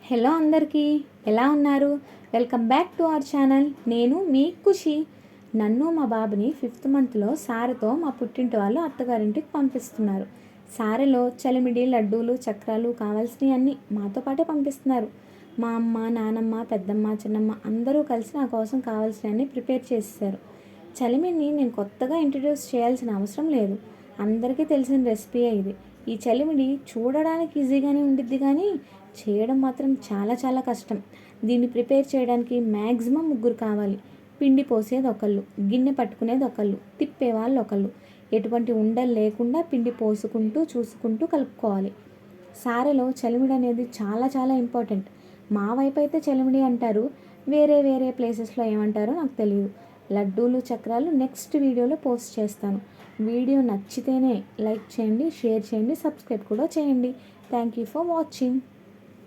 Hello అందరికీ ఎలా ఉన్నారు? Welcome back to our channel. నేను మీ ఖుషి. నన్ను మా బాబుని 5th మంత్లో సారెతో మా పుట్టింటి వాళ్ళు అత్తగారింటికి పంపిస్తున్నారు. సారెలో చలిమిడి, లడ్డూలు, చక్రాలు కావాల్సినవి అన్నీ మాతో పాటే పంపిస్తున్నారు. మా అమ్మ, నానమ్మ, పెద్దమ్మ, చిన్నమ్మ అందరూ కలిసి నా కోసం కావాల్సినవన్నీ ప్రిపేర్ చేసేసారు. చలిమిడిని నేను కొత్తగా ఇంట్రడ్యూస్ చేయాల్సిన అవసరం లేదు. అందరికీ తెలిసిన రెసిపీయే ఇది. ఈ చలిమిడి చూడడానికి ఈజీగానే ఉండిద్ది, కానీ చేయడం మాత్రం చాలా చాలా కష్టం. దీన్ని ప్రిపేర్ చేయడానికి మ్యాక్సిమం 3 కావాలి. పిండి పోసేది ఒకళ్ళు, గిన్నె పట్టుకునేది ఒకళ్ళు, తిప్పేవాళ్ళు ఒకళ్ళు. ఎటువంటి ఉండలు లేకుండా పిండి పోసుకుంటూ చూసుకుంటూ కలుపుకోవాలి. సారెలో చలిమిడి అనేది చాలా చాలా ఇంపార్టెంట్. మా వైపు అయితే చలిమిడి అంటారు, వేరే వేరే ప్లేసెస్లో ఏమంటారో నాకు తెలియదు. లడ్డూలు, చక్రాలు నెక్స్ట్ వీడియోలో పోస్ట్ చేస్తాను. వీడియో నచ్చితేనే లైక్ చేయండి, షేర్ చేయండి, సబ్స్క్రైబ్ కూడా చేయండి. Thank you for watching.